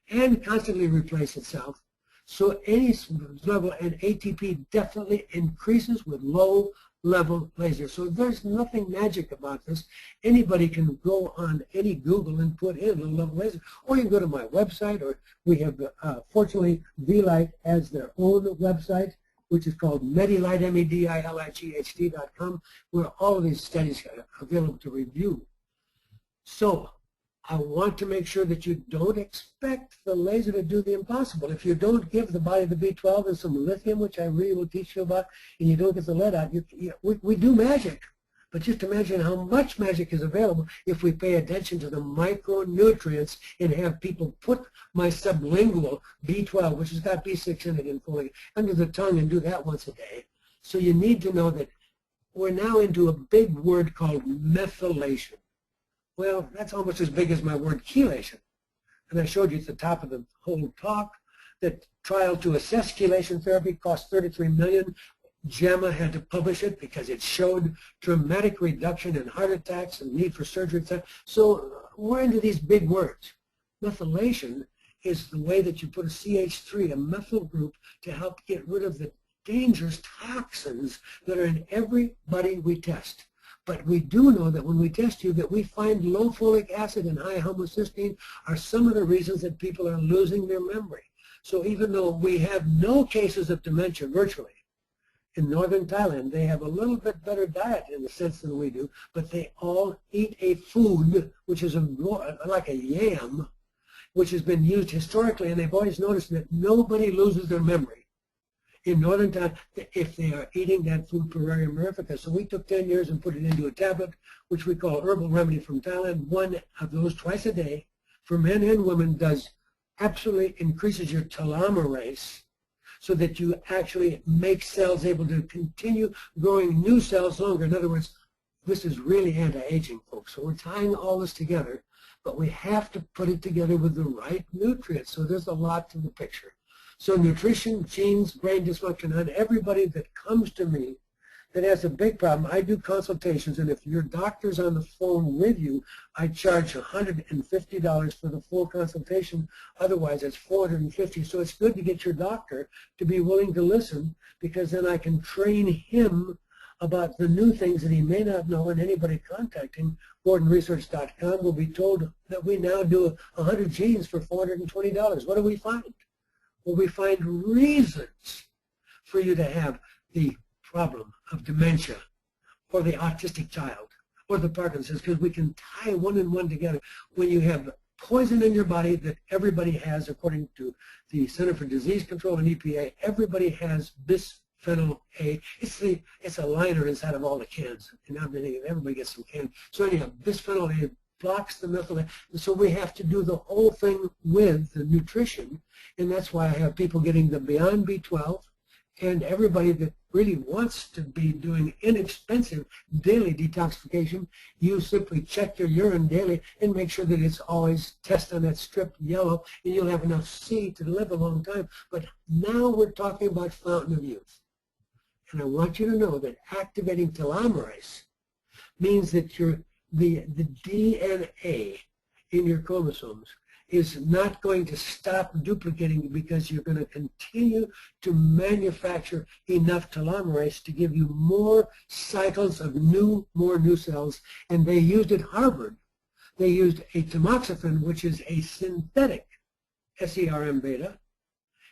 and constantly replace itself. So any level, and ATP definitely increases with low-level laser. So there's nothing magic about this. Anybody can go on any Google and put in low-level laser, or you can go to my website, or we have, fortunately, V-Light has their own website, which is called Medilight, MEDILIGHT.com, where all of these studies are available to review. So I want to make sure that you don't expect the laser to do the impossible. If you don't give the body the B12 and some lithium, which I really will teach you about, and you don't get the lead out, we do magic. But just imagine how much magic is available if we pay attention to the micronutrients and have people put my sublingual B12, which has got B6 in it and folate, under the tongue and do that once a day. So you need to know that we're now into a big word called methylation. Well, that's almost as big as my word chelation. And I showed you at the top of the whole talk that trial to assess chelation therapy cost $33 million. JAMA had to publish it because it showed dramatic reduction in heart attacks and need for surgery. So we're into these big words. Methylation is the way that you put a CH3, a methyl group, to help get rid of the dangerous toxins that are in everybody we test. But we do know that when we test you that we find low folic acid and high homocysteine are some of the reasons that people are losing their memory. So even though we have no cases of dementia virtually, in northern Thailand, they have a little bit better diet in the sense than we do, but they all eat a food which is like a yam, which has been used historically, and they've always noticed that nobody loses their memory in northern Thailand if they are eating that food, Puraria mirifica. So we took 10 years and put it into a tablet, which we call herbal remedy from Thailand. One of those twice a day for men and women does absolutely increases your telomerase, so that you actually make cells able to continue growing new cells longer. In other words, this is really anti-aging, folks. So we're tying all this together, but we have to put it together with the right nutrients. So there's a lot to the picture. So nutrition, genes, brain dysfunction, and everybody that comes to me that has a big problem, I do consultations, and if your doctor's on the phone with you, I charge $150 for the full consultation. Otherwise, it's $450. So it's good to get your doctor to be willing to listen, because then I can train him about the new things that he may not know, and anybody contacting GordonResearch.com will be told that we now do 100 genes for $420. What do we find? Well, we find reasons for you to have the problem of dementia, or the autistic child, or the Parkinson's, because we can tie one and one together. When you have poison in your body that everybody has, according to the Center for Disease Control and EPA, everybody has bisphenol A. It's a liner inside of all the cans, and now everybody gets some cans. So anyhow, bisphenol A blocks the methylation. So we have to do the whole thing with the nutrition, and that's why I have people getting the Beyond B12, and everybody that really wants to be doing inexpensive daily detoxification, you simply check your urine daily and make sure that it's always test on that strip yellow, and you'll have enough C to live a long time. But now we're talking about fountain of youth. And I want you to know that activating telomerase means that the DNA in your chromosomes is not going to stop duplicating, because you're going to continue to manufacture enough telomerase to give you more cycles of more new cells. And they used at Harvard, they used a tamoxifen, which is a synthetic SERM beta,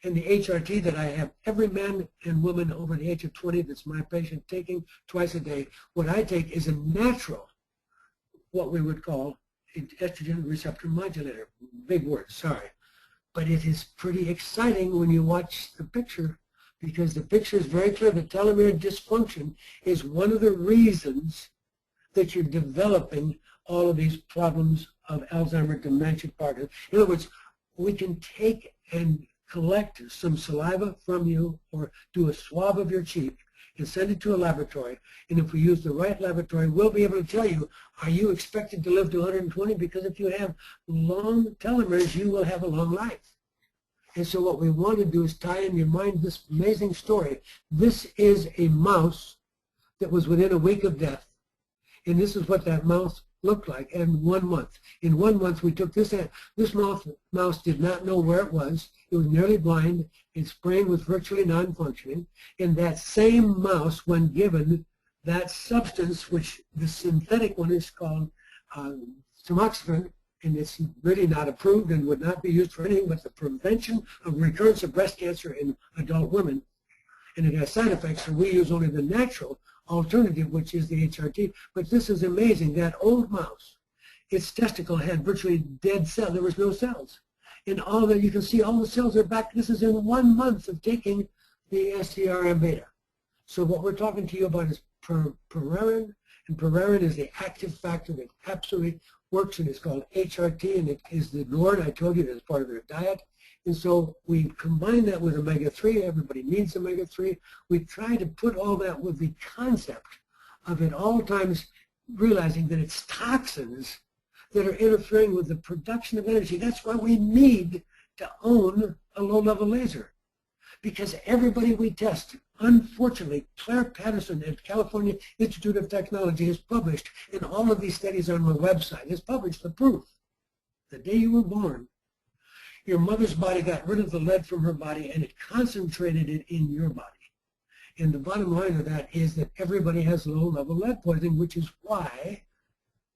and the HRT that I have every man and woman over the age of 20 that's my patient taking twice a day. What I take is a natural, what we would call estrogen receptor modulator. Big word, sorry. But it is pretty exciting when you watch the picture, because the picture is very clear. The telomere dysfunction is one of the reasons that you're developing all of these problems of Alzheimer, dementia, Parkinson's. In other words, we can take and collect some saliva from you, or do a swab of your cheek and send it to a laboratory, and if we use the right laboratory, we'll be able to tell you, are you expected to live to 120? Because if you have long telomeres, you will have a long life. And so what we want to do is tie in your mind this amazing story. This is a mouse that was within a week of death, and this is what that mouse looked like in 1 month. In 1 month, we took this mouse did not know where it was. It was nearly blind. Its brain was virtually non-functioning. And that same mouse, when given that substance, which the synthetic one is called tamoxifen, and it's really not approved and would not be used for anything but the prevention of recurrence of breast cancer in adult women. And it has side effects, so we use only the natural alternative, which is the HRT. But this is amazing. That old mouse, its testicle had virtually dead cells. There was no cells. And all that, you can see all the cells are back. This is in 1 month of taking the STRM beta. So what we're talking to you about is pererin And peregrine is the active factor that absolutely works, and it's called HRT, and it is the gourd I told you that is part of their diet. And so we combine that with omega-3. Everybody needs omega-3. We try to put all that with the concept of at all times realizing that it's toxins that are interfering with the production of energy. That's why we need to own a low-level laser. Because everybody we test, unfortunately, Claire Patterson at California Institute of Technology has published, and all of these studies on my website, has published the proof. The day you were born, your mother's body got rid of the lead from her body and it concentrated it in your body. And the bottom line of that is that everybody has low-level lead poisoning, which is why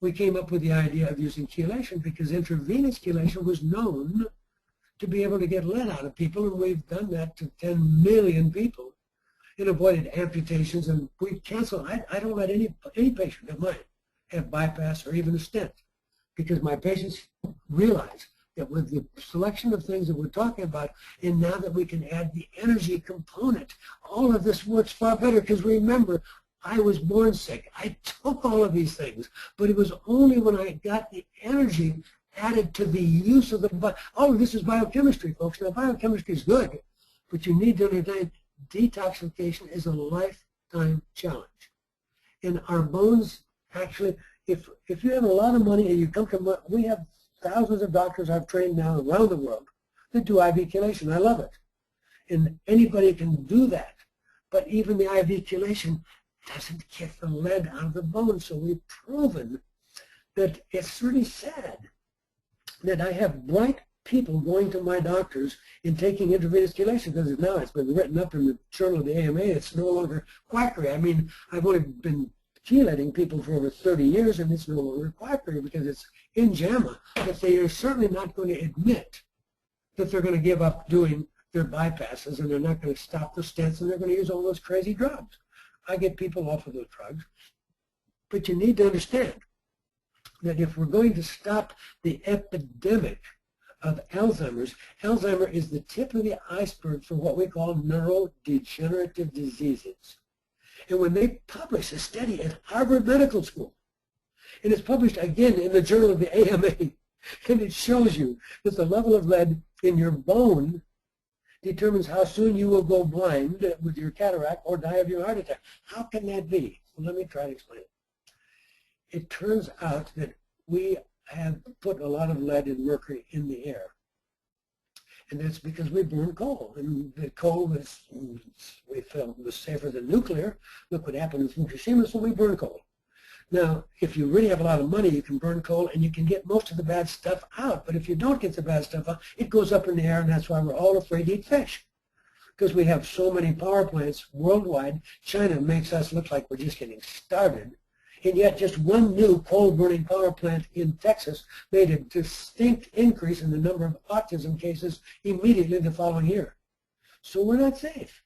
we came up with the idea of using chelation, because intravenous chelation was known to be able to get lead out of people, and we've done that to 10 million people and avoided amputations, and we've canceled. I don't let any patient of mine have bypass or even a stent, because my patients realize that with the selection of things that we're talking about, and now that we can add the energy component, all of this works far better. Because remember, I was born sick. I took all of these things, but it was only when I got the energy added to the use of the body. All of this is biochemistry, folks. Now, biochemistry is good, but you need to understand detoxification is a lifetime challenge. And our bones, actually, if you have a lot of money and you come to, we have thousands of doctors I've trained now around the world that do IV chelation. I love it. And anybody can do that. But even the IV chelation doesn't get the lead out of the bone. So we've proven that it's really sad that I have bright people going to my doctors and taking intravenous chelation, because now it's been written up in the Journal of the AMA. It's no longer quackery. I mean, I've only been chelating people for over 30 years, and it's no longer quackery because it's in JAMA. But they are certainly not going to admit that they're going to give up doing their bypasses, and they're not going to stop the stents, and they're going to use all those crazy drugs. I get people off of those drugs. But you need to understand that if we're going to stop the epidemic of Alzheimer's, Alzheimer is the tip of the iceberg for what we call neurodegenerative diseases. And when they publish a study at Harvard Medical School, and it's published again in the Journal of the AMA, and it shows you that the level of lead in your bone determines how soon you will go blind with your cataract or die of your heart attack. How can that be? Well, let me try to explain it. It turns out that we have put a lot of lead and mercury in the air. And that's because we burn coal. And the coal is, we felt, was safer than nuclear. Look what happened in Fukushima, so we burn coal. Now, if you really have a lot of money, you can burn coal and you can get most of the bad stuff out. But if you don't get the bad stuff out, it goes up in the air, and that's why we're all afraid to eat fish. Because we have so many power plants worldwide. China makes us look like we're just getting started. And yet just one new coal-burning power plant in Texas made a distinct increase in the number of autism cases immediately the following year. So we're not safe.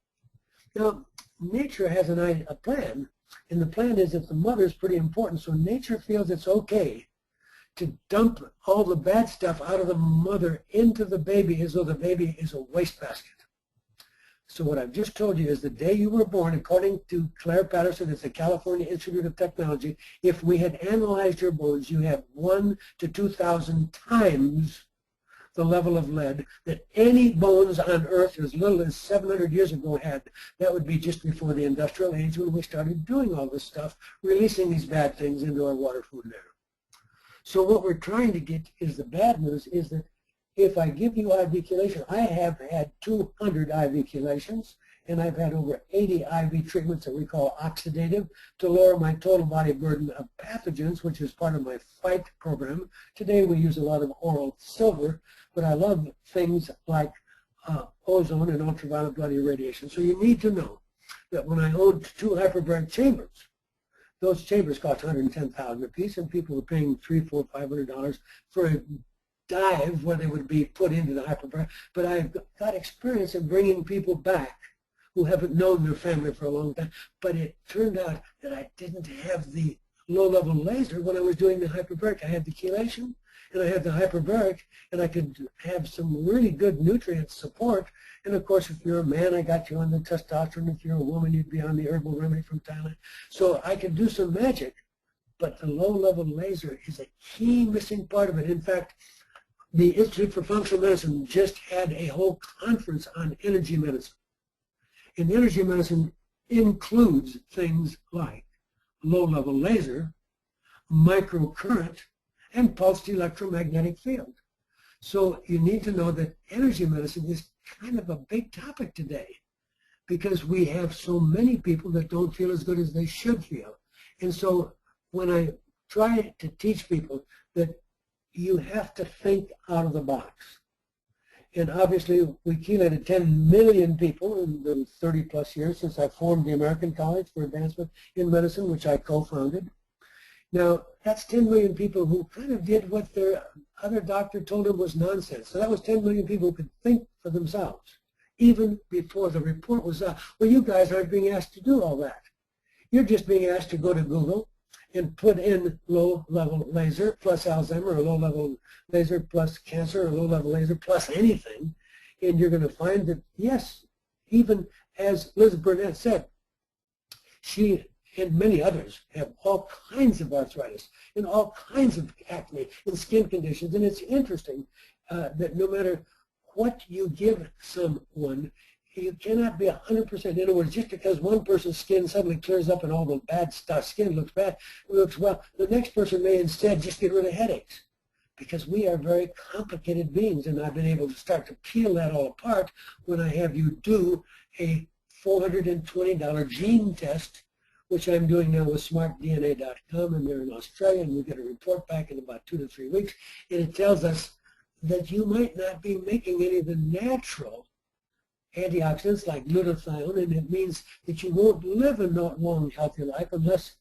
Now, nature has a plan, and the plan is that the mother is pretty important. So nature feels it's okay to dump all the bad stuff out of the mother into the baby as though the baby is a wastebasket. So what I've just told you is the day you were born, according to Claire Patterson at the California Institute of Technology, if we had analyzed your bones, you have 1,000 to 2,000 times the level of lead that any bones on Earth as little as 700 years ago had. That would be just before the industrial age when we started doing all this stuff, releasing these bad things into our water, food, and air. So what we're trying to get is the bad news is that if I give you IV chelation, I have had 200 IV chelations, and I've had over 80 IV treatments that we call oxidative to lower my total body burden of pathogens, which is part of my FIGHT program. Today we use a lot of oral silver, but I love things like ozone and ultraviolet blood irradiation. So you need to know that when I owned 2 hyperbaric chambers, those chambers cost $110,000 a piece, and people were paying $300, $400, $500 for a dive where they would be put into the hyperbaric. But I've got experience in bringing people back who haven't known their family for a long time. But it turned out that I didn't have the low-level laser when I was doing the hyperbaric. I had the chelation, and I had the hyperbaric, and I could have some really good nutrient support. And of course, if you're a man, I got you on the testosterone. If you're a woman, you'd be on the herbal remedy from Thailand. So I could do some magic but the low-level laser is a key missing part of it. In fact, the Institute for Functional Medicine just had a whole conference on energy medicine. And energy medicine includes things like low-level laser, microcurrent, and pulsed electromagnetic field. So you need to know that energy medicine is kind of a big topic today because we have so many people that don't feel as good as they should feel. And so when I try to teach people that you have to think out of the box. And obviously we chelated 10 million people in the 30 plus years since I formed the American College for Advancement in Medicine, which I co-founded. Now, that's 10 million people who kind of did what their other doctor told them was nonsense. So that was 10 million people who could think for themselves, even before the report was out. Well, you guys aren't being asked to do all that. You're just being asked to go to Google and put in low-level laser plus Alzheimer, or low-level laser plus cancer, or low-level laser plus anything, and you're going to find that, yes, even as Liz Burnett said, she and many others have all kinds of arthritis and all kinds of acne and skin conditions. And it's interesting that no matter what you give someone, you cannot be 100%. In other words, just because one person's skin suddenly clears up and all the bad stuff, skin looks bad, looks well, the next person may instead just get rid of headaches. Because we are very complicated beings, and I've been able to start to peel that all apart when I have you do a $420 gene test, which I'm doing now with smartdna.com, and they're in Australia, and we get a report back in about 2 to 3 weeks, and it tells us that you might not be making any of the natural antioxidants like glutathione, and it means that you won't live a long, healthy life unless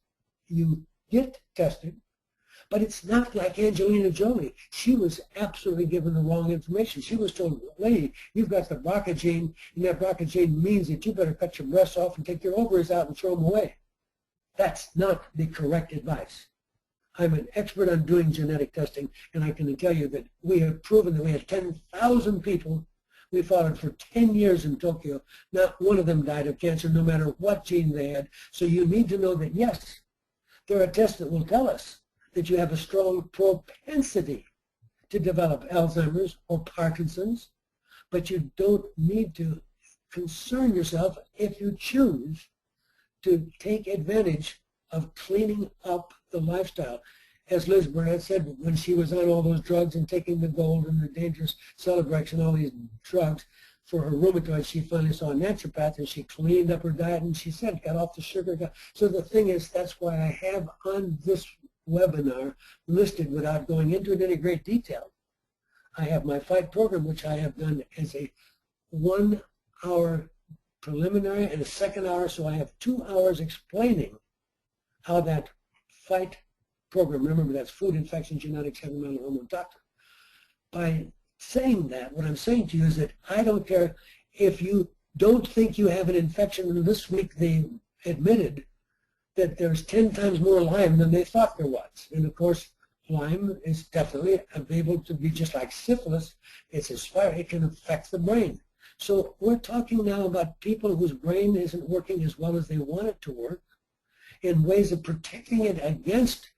you get tested. But it's not like Angelina Jolie. She was absolutely given the wrong information. She was told, lady, you've got the BRCA gene, and that BRCA gene means that you better cut your breasts off and take your ovaries out and throw them away. That's not the correct advice. I'm an expert on doing genetic testing, and I can tell you that we have proven that we had 10,000 people we followed for 10 years in Tokyo. Not one of them died of cancer, no matter what gene they had. So you need to know that, yes, there are tests that will tell us that you have a strong propensity to develop Alzheimer's or Parkinson's, but you don't need to concern yourself if you choose to take advantage of cleaning up the lifestyle. As Liz Burnett said, when she was on all those drugs and taking the gold and the dangerous Celebrex and all these drugs for her rheumatoid, she finally saw a naturopath and she cleaned up her diet, and she said, got off the sugar. So the thing is, that's why I have on this webinar listed, without going into it in any great detail, I have my FIGHT program, which I have done as a 1 hour preliminary and a 2nd hour, so I have 2 hours explaining how that FIGHT program, remember that's Food, Infection, Genetics, Heavy Metal, Hormone, Doctor. By saying that, what I'm saying to you is that I don't care if you don't think you have an infection, and this week they admitted that there's 10 times more Lyme than they thought there was. And of course, Lyme is definitely able to be just like syphilis. It's aspire, it can affect the brain. So we're talking now about people whose brain isn't working as well as they want it to work, in ways of protecting it against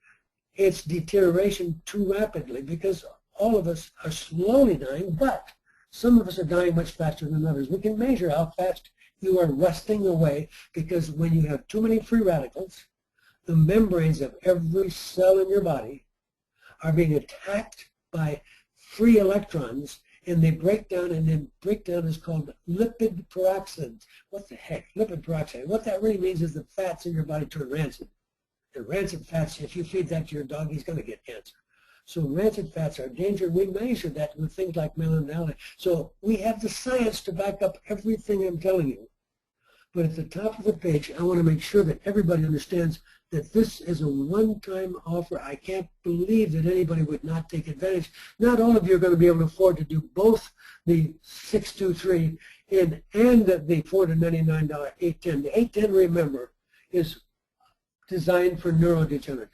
its deterioration too rapidly, because all of us are slowly dying, but some of us are dying much faster than others. We can measure how fast you are rusting away, because when you have too many free radicals, the membranes of every cell in your body are being attacked by free electrons, and they break down, and then breakdown is called lipid peroxides. What the heck? Lipid peroxide. What that really means is the fats in your body turn rancid. And rancid fats, if you feed that to your dog, he's going to get cancer. So rancid fats are dangerous. We measure that with things like melanolin. So we have the science to back up everything I'm telling you. But at the top of the page, I want to make sure that everybody understands that this is a one-time offer. I can't believe that anybody would not take advantage. Not all of you are going to be able to afford to do both the 623 and the $499 810. The 810, remember, is designed for neurodegenerative.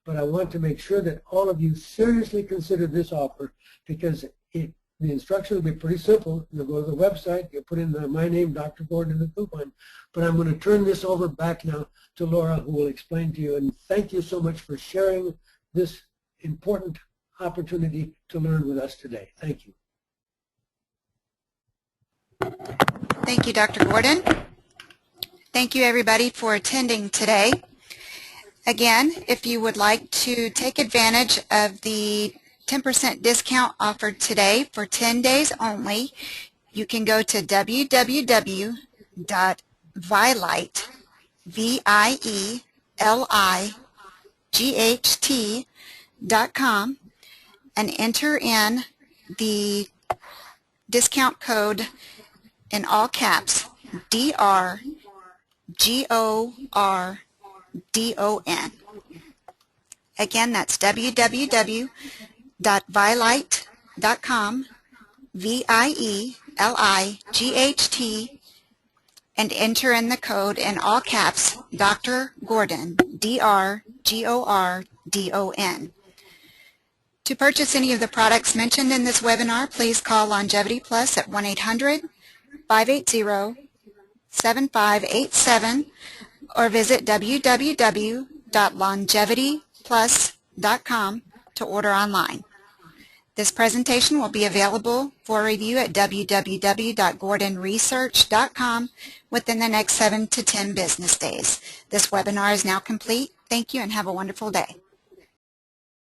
But I want to make sure that all of you seriously consider this offer, because The instructions will be pretty simple. You'll go to the website, you'll put in my name, Dr. Gordon, in the coupon. But I'm going to turn this over back now to Laura, who will explain to you. And thank you so much for sharing this important opportunity to learn with us today. Thank you. Thank you, Dr. Gordon. Thank you, everybody, for attending today. Again, if you would like to take advantage of the 10% discount offered today for 10 days only, you can go to www.vielight.com and enter in the discount code in all caps, DRGORDON. Again, that's www.vielight.com, VIELIGHT, and enter in the code in all caps, Dr. Gordon, DRGORDON. To purchase any of the products mentioned in this webinar, please call Longevity Plus at 1-800-580-7587 or visit www.longevityplus.com to order online. This presentation will be available for review at www.gordonresearch.com within the next 7 to 10 business days. This webinar is now complete. Thank you and have a wonderful day.